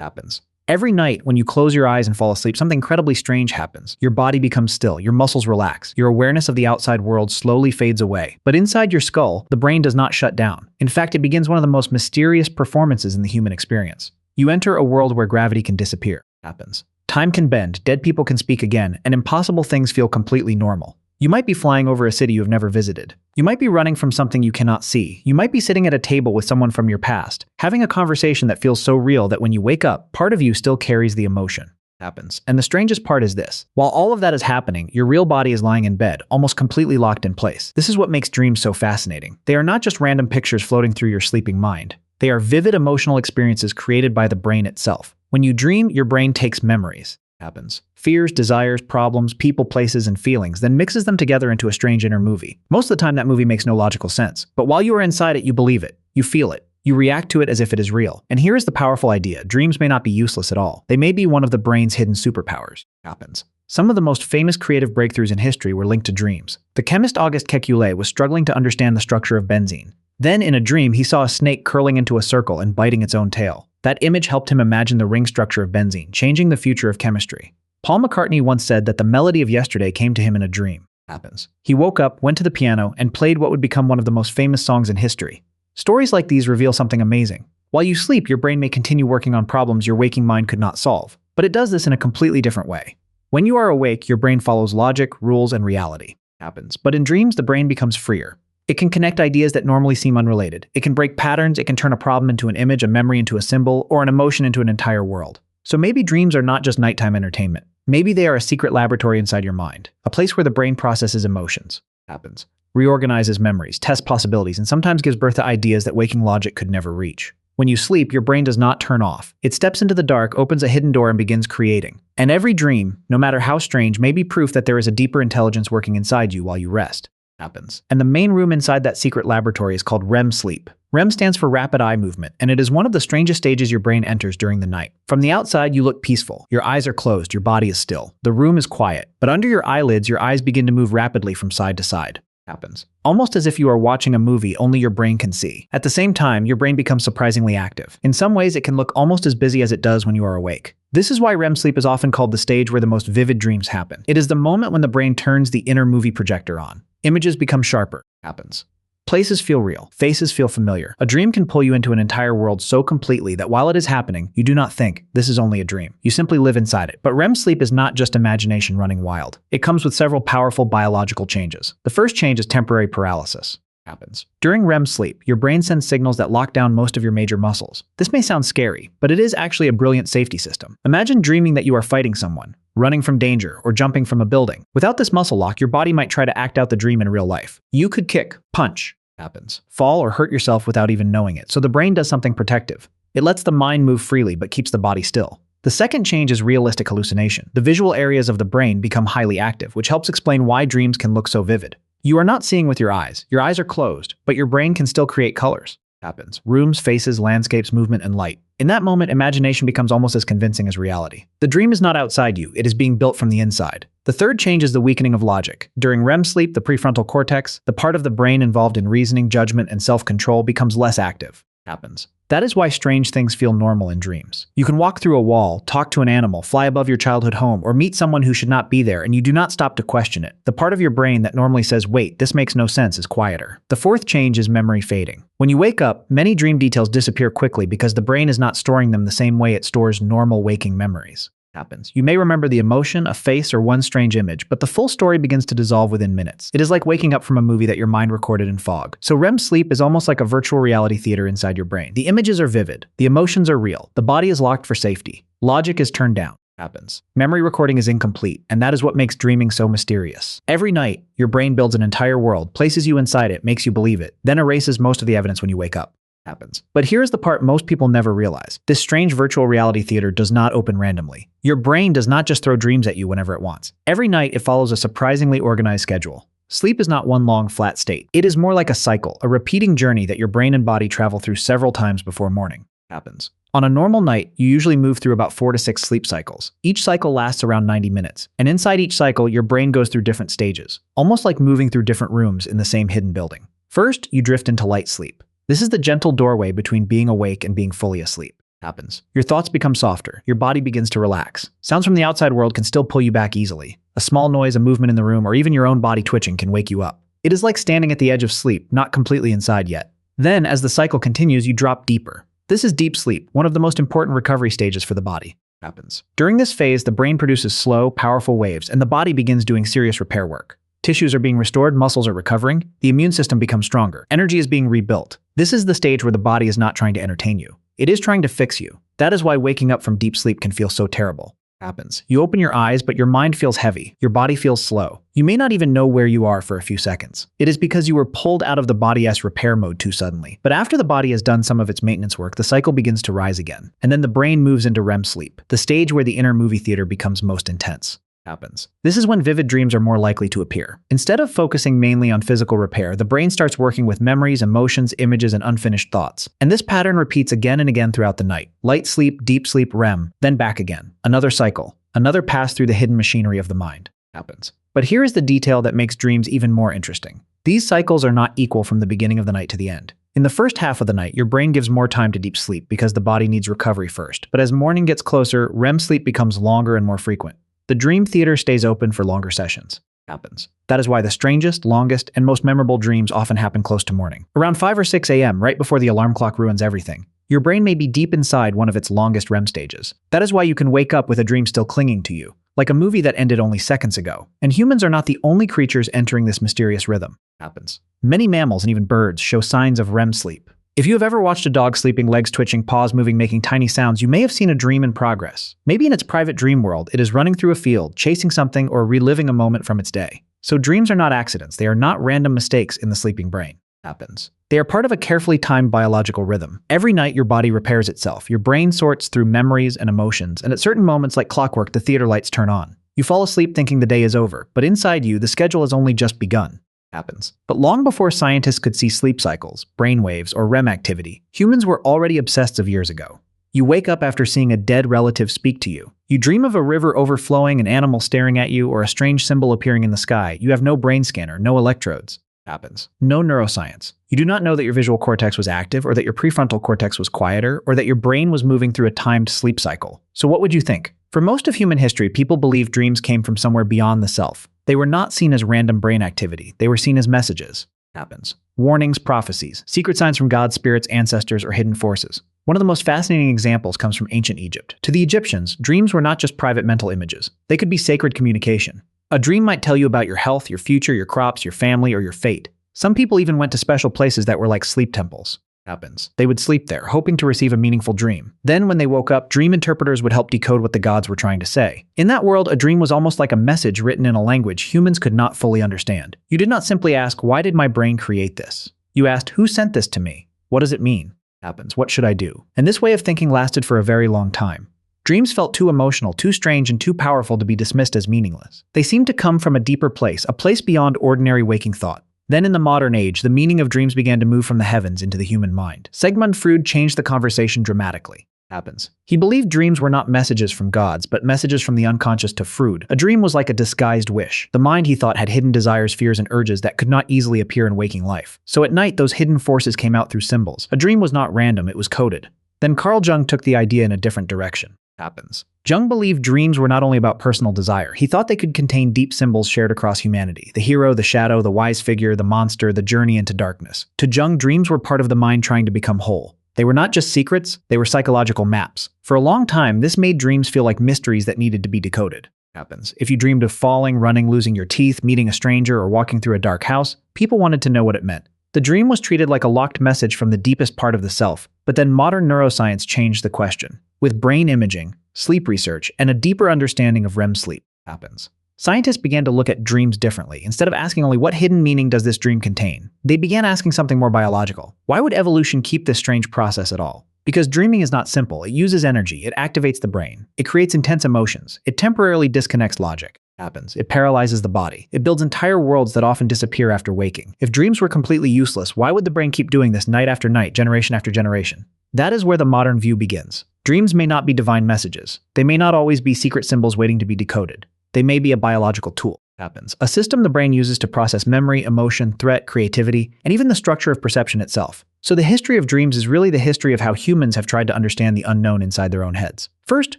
happens. Every night when you close your eyes and fall asleep, something incredibly strange happens. Your body becomes still, your muscles relax, your awareness of the outside world slowly fades away. But inside your skull, the brain does not shut down. In fact, it begins one of the most mysterious performances in the human experience. You enter a world where gravity can disappear. Happens. Time can bend, dead people can speak again, and impossible things feel completely normal. You might be flying over a city you have never visited. You might be running from something you cannot see. You might be sitting at a table with someone from your past, having a conversation that feels so real that when you wake up, part of you still carries the emotion. Happens. And the strangest part is this. While all of that is happening, your real body is lying in bed, almost completely locked in place. This is what makes dreams so fascinating. They are not just random pictures floating through your sleeping mind. They are vivid emotional experiences created by the brain itself. When you dream, your brain takes memories. Happens. Fears, desires, problems, people, places, and feelings, then mixes them together into a strange inner movie. Most of the time that movie makes no logical sense, but while you are inside it, you believe it, you feel it, you react to it as if it is real. And here is the powerful idea. Dreams may not be useless at all. They may be one of the brain's hidden superpowers. Happens. Some of the most famous creative breakthroughs in history were linked to dreams. The chemist Auguste Kekule was struggling to understand the structure of benzene. Then in a dream, he saw a snake curling into a circle and biting its own tail. That image helped him imagine the ring structure of benzene, changing the future of chemistry. Paul McCartney once said that the melody of yesterday came to him in a dream. Happens. He woke up, went to the piano, and played what would become one of the most famous songs in history. Stories like these reveal something amazing. While you sleep, your brain may continue working on problems your waking mind could not solve, but it does this in a completely different way. When you are awake, your brain follows logic, rules, and reality. Happens. But in dreams, the brain becomes freer. It can connect ideas that normally seem unrelated. It can break patterns, it can turn a problem into an image, a memory into a symbol, or an emotion into an entire world. So maybe dreams are not just nighttime entertainment. Maybe they are a secret laboratory inside your mind, a place where the brain processes emotions. Happens. Reorganizes memories, tests possibilities, and sometimes gives birth to ideas that waking logic could never reach. When you sleep, your brain does not turn off. It steps into the dark, opens a hidden door, and begins creating. And every dream, no matter how strange, may be proof that there is a deeper intelligence working inside you while you rest. Happens. And the main room inside that secret laboratory is called REM sleep. REM stands for rapid eye movement, and it is one of the strangest stages your brain enters during the night. From the outside, you look peaceful. Your eyes are closed, your body is still. The room is quiet, but under your eyelids, your eyes begin to move rapidly from side to side. Happens. Almost as if you are watching a movie only your brain can see. At the same time, your brain becomes surprisingly active. In some ways, it can look almost as busy as it does when you are awake. This is why REM sleep is often called the stage where the most vivid dreams happen. It is the moment when the brain turns the inner movie projector on. Images become sharper. Happens. Places feel real. Faces feel familiar. A dream can pull you into an entire world so completely that while it is happening, you do not think, this is only a dream. You simply live inside it. But REM sleep is not just imagination running wild. It comes with several powerful biological changes. The first change is temporary paralysis. Happens. During REM sleep, your brain sends signals that lock down most of your major muscles. This may sound scary, but it is actually a brilliant safety system. Imagine dreaming that you are fighting someone, running from danger, or jumping from a building. Without this muscle lock, your body might try to act out the dream in real life. You could kick, punch, happens, fall or hurt yourself without even knowing it. So the brain does something protective. It lets the mind move freely but keeps the body still. The second change is realistic hallucination. The visual areas of the brain become highly active, which helps explain why dreams can look so vivid. You are not seeing with your eyes. Your eyes are closed, but your brain can still create colors. Happens. Rooms, faces, landscapes, movement, and light. In that moment, imagination becomes almost as convincing as reality. The dream is not outside you, it is being built from the inside. The third change is the weakening of logic. During REM sleep, the prefrontal cortex, the part of the brain involved in reasoning, judgment, and self-control, becomes less active. Happens. That is why strange things feel normal in dreams. You can walk through a wall, talk to an animal, fly above your childhood home, or meet someone who should not be there, and you do not stop to question it. The part of your brain that normally says, wait, this makes no sense, is quieter. The fourth change is memory fading. When you wake up, many dream details disappear quickly because the brain is not storing them the same way it stores normal waking memories. Happens. You may remember the emotion, a face, or one strange image, but the full story begins to dissolve within minutes. It is like waking up from a movie that your mind recorded in fog. So REM sleep is almost like a virtual reality theater inside your brain. The images are vivid. The emotions are real. The body is locked for safety. Logic is turned down. Happens. Memory recording is incomplete, and that is what makes dreaming so mysterious. Every night, your brain builds an entire world, places you inside it, makes you believe it, then erases most of the evidence when you wake up. Happens. But here's the part most people never realize. This strange virtual reality theater does not open randomly. Your brain does not just throw dreams at you whenever it wants. Every night, it follows a surprisingly organized schedule. Sleep is not one long, flat state. It is more like a cycle, a repeating journey that your brain and body travel through several times before morning. Happens. On a normal night, you usually move through about 4 to 6 sleep cycles. Each cycle lasts around 90 minutes. And inside each cycle, your brain goes through different stages, almost like moving through different rooms in the same hidden building. First, you drift into light sleep. This is the gentle doorway between being awake and being fully asleep. happens. Your thoughts become softer. Your body begins to relax. Sounds from the outside world can still pull you back easily. A small noise, a movement in the room, or even your own body twitching can wake you up. It is like standing at the edge of sleep, not completely inside yet. Then, as the cycle continues, you drop deeper. This is deep sleep, one of the most important recovery stages for the body. Happens. During this phase, the brain produces slow, powerful waves, and the body begins doing serious repair work. Tissues are being restored, muscles are recovering, the immune system becomes stronger, energy is being rebuilt. This is the stage where the body is not trying to entertain you. It is trying to fix you. That is why waking up from deep sleep can feel so terrible. Happens. You open your eyes, but your mind feels heavy. Your body feels slow. You may not even know where you are for a few seconds. It is because you were pulled out of the body's repair mode too suddenly. But after the body has done some of its maintenance work, the cycle begins to rise again. And then the brain moves into REM sleep, the stage where the inner movie theater becomes most intense. Happens. This is when vivid dreams are more likely to appear. Instead of focusing mainly on physical repair, the brain starts working with memories, emotions, images, and unfinished thoughts. And this pattern repeats again and again throughout the night. Light sleep, deep sleep, REM, then back again. Another cycle. Another pass through the hidden machinery of the mind. Happens. But here is the detail that makes dreams even more interesting. These cycles are not equal from the beginning of the night to the end. In the first half of the night, your brain gives more time to deep sleep because the body needs recovery first. But as morning gets closer, REM sleep becomes longer and more frequent. The dream theater stays open for longer sessions. Happens. That is why the strangest, longest, and most memorable dreams often happen close to morning. Around 5 or 6 a.m., right before the alarm clock ruins everything, your brain may be deep inside one of its longest REM stages. That is why you can wake up with a dream still clinging to you, like a movie that ended only seconds ago. And humans are not the only creatures entering this mysterious rhythm. Happens. Many mammals and even birds show signs of REM sleep. If you have ever watched a dog sleeping, legs twitching, paws moving, making tiny sounds, you may have seen a dream in progress. Maybe in its private dream world, it is running through a field, chasing something, or reliving a moment from its day. So dreams are not accidents. They are not random mistakes in the sleeping brain. Happens. They are part of a carefully timed biological rhythm. Every night, your body repairs itself. Your brain sorts through memories and emotions, and at certain moments like clockwork, the theater lights turn on. You fall asleep thinking the day is over, but inside you, the schedule has only just begun. Happens. But long before scientists could see sleep cycles, brain waves, or REM activity, humans were already obsessed of years ago. You wake up after seeing a dead relative speak to you. You dream of a river overflowing, an animal staring at you, or a strange symbol appearing in the sky. You have no brain scanner, no electrodes. Happens. No neuroscience. You do not know that your visual cortex was active, or that your prefrontal cortex was quieter, or that your brain was moving through a timed sleep cycle. So what would you think? For most of human history, people believed dreams came from somewhere beyond the self. They were not seen as random brain activity. They were seen as messages. Happens. Warnings, prophecies, secret signs from gods, spirits, ancestors, or hidden forces. One of the most fascinating examples comes from ancient Egypt. To the Egyptians, dreams were not just private mental images. They could be sacred communication. A dream might tell you about your health, your future, your crops, your family, or your fate. Some people even went to special places that were like sleep temples. Happens. They would sleep there, hoping to receive a meaningful dream. Then, when they woke up, dream interpreters would help decode what the gods were trying to say. In that world, a dream was almost like a message written in a language humans could not fully understand. You did not simply ask, "Why did my brain create this?" You asked, "Who sent this to me? What does it mean?" Happens. What should I do? And this way of thinking lasted for a very long time. Dreams felt too emotional, too strange, and too powerful to be dismissed as meaningless. They seemed to come from a deeper place, a place beyond ordinary waking thought. Then in the modern age, the meaning of dreams began to move from the heavens into the human mind. Sigmund Freud changed the conversation dramatically. Happens. He believed dreams were not messages from gods, but messages from the unconscious to Freud. A dream was like a disguised wish. The mind, he thought, had hidden desires, fears, and urges that could not easily appear in waking life. So at night, those hidden forces came out through symbols. A dream was not random, it was coded. Then Carl Jung took the idea in a different direction. Happens. Jung believed dreams were not only about personal desire. He thought they could contain deep symbols shared across humanity. The hero, the shadow, the wise figure, the monster, the journey into darkness. To Jung, dreams were part of the mind trying to become whole. They were not just secrets, they were psychological maps. For a long time, this made dreams feel like mysteries that needed to be decoded. Happens. If you dreamed of falling, running, losing your teeth, meeting a stranger, or walking through a dark house, people wanted to know what it meant. The dream was treated like a locked message from the deepest part of the self. But then modern neuroscience changed the question. With brain imaging, sleep research, and a deeper understanding of REM sleep. Happens. Scientists began to look at dreams differently. Instead of asking only what hidden meaning does this dream contain, they began asking something more biological. Why would evolution keep this strange process at all? Because dreaming is not simple. It uses energy. It activates the brain. It creates intense emotions. It temporarily disconnects logic. Happens. It paralyzes the body. It builds entire worlds that often disappear after waking. If dreams were completely useless, why would the brain keep doing this night after night, generation after generation? That is where the modern view begins. Dreams may not be divine messages. They may not always be secret symbols waiting to be decoded. They may be a biological tool. happens. A system the brain uses to process memory, emotion, threat, creativity, and even the structure of perception itself. So the history of dreams is really the history of how humans have tried to understand the unknown inside their own heads. First,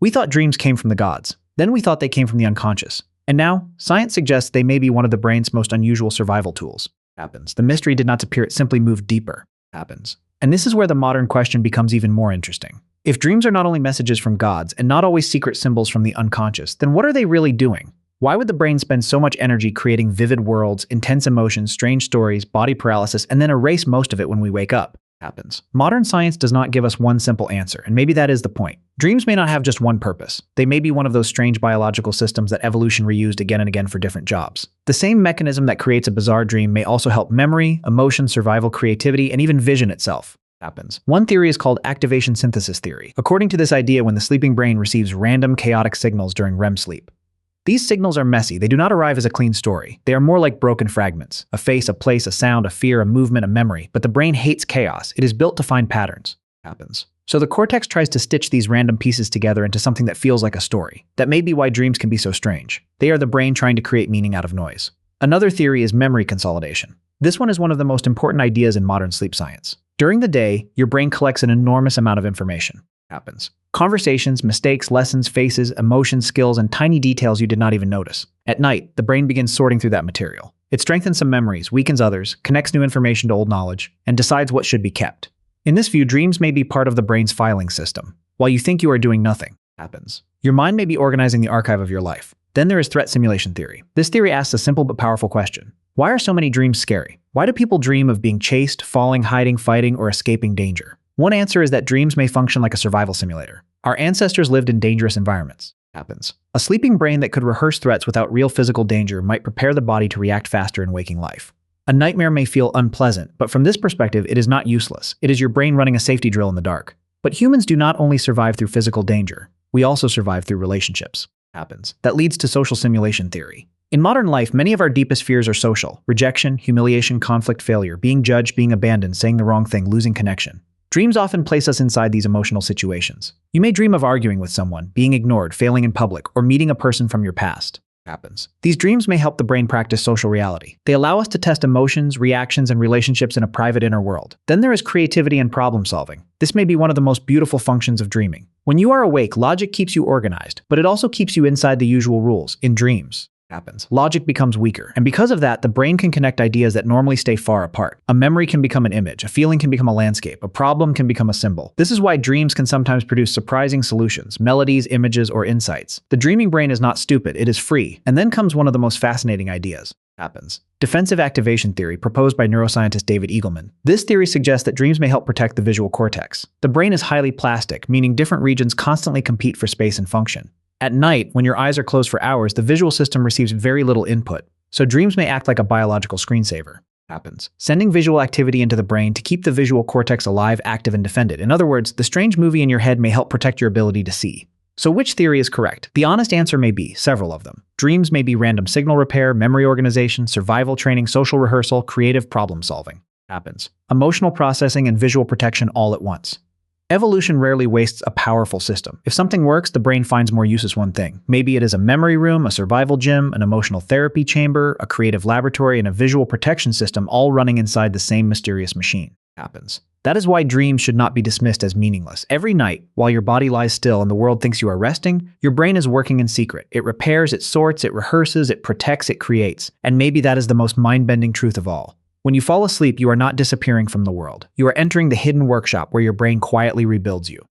we thought dreams came from the gods. Then we thought they came from the unconscious. And now, science suggests they may be one of the brain's most unusual survival tools. Happens. The mystery did not disappear, it simply moved deeper. Happens. And this is where the modern question becomes even more interesting. If dreams are not only messages from gods and not always secret symbols from the unconscious, then what are they really doing? Why would the brain spend so much energy creating vivid worlds, intense emotions, strange stories, body paralysis, and then erase most of it when we wake up? Happens. Modern science does not give us one simple answer, and maybe that is the point. Dreams may not have just one purpose. They may be one of those strange biological systems that evolution reused again and again for different jobs. The same mechanism that creates a bizarre dream may also help memory, emotion, survival, creativity, and even vision itself. Happens. One theory is called activation synthesis theory. According to this idea, when the sleeping brain receives random chaotic signals during REM sleep. These signals are messy. They do not arrive as a clean story. They are more like broken fragments. A face, a place, a sound, a fear, a movement, a memory. But the brain hates chaos. It is built to find patterns. Happens. So the cortex tries to stitch these random pieces together into something that feels like a story. That may be why dreams can be so strange. They are the brain trying to create meaning out of noise. Another theory is memory consolidation. This one is one of the most important ideas in modern sleep science. During the day, your brain collects an enormous amount of information. Happens. Conversations, mistakes, lessons, faces, emotions, skills, and tiny details you did not even notice. At night, the brain begins sorting through that material. It strengthens some memories, weakens others, connects new information to old knowledge, and decides what should be kept. In this view, dreams may be part of the brain's filing system. While you think you are doing nothing, happens. Your mind may be organizing the archive of your life. Then there is threat simulation theory. This theory asks a simple but powerful question. Why are so many dreams scary? Why do people dream of being chased, falling, hiding, fighting, or escaping danger? One answer is that dreams may function like a survival simulator. Our ancestors lived in dangerous environments. Happens. A sleeping brain that could rehearse threats without real physical danger might prepare the body to react faster in waking life. A nightmare may feel unpleasant, but from this perspective, it is not useless. It is your brain running a safety drill in the dark. But humans do not only survive through physical danger. We also survive through relationships. Happens. That leads to social simulation theory. In modern life, many of our deepest fears are social. Rejection, humiliation, conflict, failure, being judged, being abandoned, saying the wrong thing, losing connection. Dreams often place us inside these emotional situations. You may dream of arguing with someone, being ignored, failing in public, or meeting a person from your past. Happens. These dreams may help the brain practice social reality. They allow us to test emotions, reactions, and relationships in a private inner world. Then there is creativity and problem solving. This may be one of the most beautiful functions of dreaming. When you are awake, logic keeps you organized, but it also keeps you inside the usual rules. In dreams, happens. Logic becomes weaker, and because of that, the brain can connect ideas that normally stay far apart. A memory can become an image, a feeling can become a landscape, a problem can become a symbol. This is why dreams can sometimes produce surprising solutions, melodies, images, or insights. The dreaming brain is not stupid, it is free. And then comes one of the most fascinating ideas. Happens. Defensive activation theory, proposed by neuroscientist David Eagleman. This theory suggests that dreams may help protect the visual cortex. The brain is highly plastic, meaning different regions constantly compete for space and function. At night, when your eyes are closed for hours, the visual system receives very little input, so dreams may act like a biological screensaver. Happens. Sending visual activity into the brain to keep the visual cortex alive, active, and defended. In other words, the strange movie in your head may help protect your ability to see. So which theory is correct? The honest answer may be several of them. Dreams may be random signal repair, memory organization, survival training, social rehearsal, creative problem solving. Happens. Emotional processing and visual protection all at once. Evolution rarely wastes a powerful system. If something works, the brain finds more use as one thing. Maybe it is a memory room, a survival gym, an emotional therapy chamber, a creative laboratory, and a visual protection system all running inside the same mysterious machine. Happens. That is why dreams should not be dismissed as meaningless. Every night, while your body lies still and the world thinks you are resting, your brain is working in secret. It repairs, it sorts, it rehearses, it protects, it creates. And maybe that is the most mind-bending truth of all. When you fall asleep, you are not disappearing from the world. You are entering the hidden workshop where your brain quietly rebuilds you.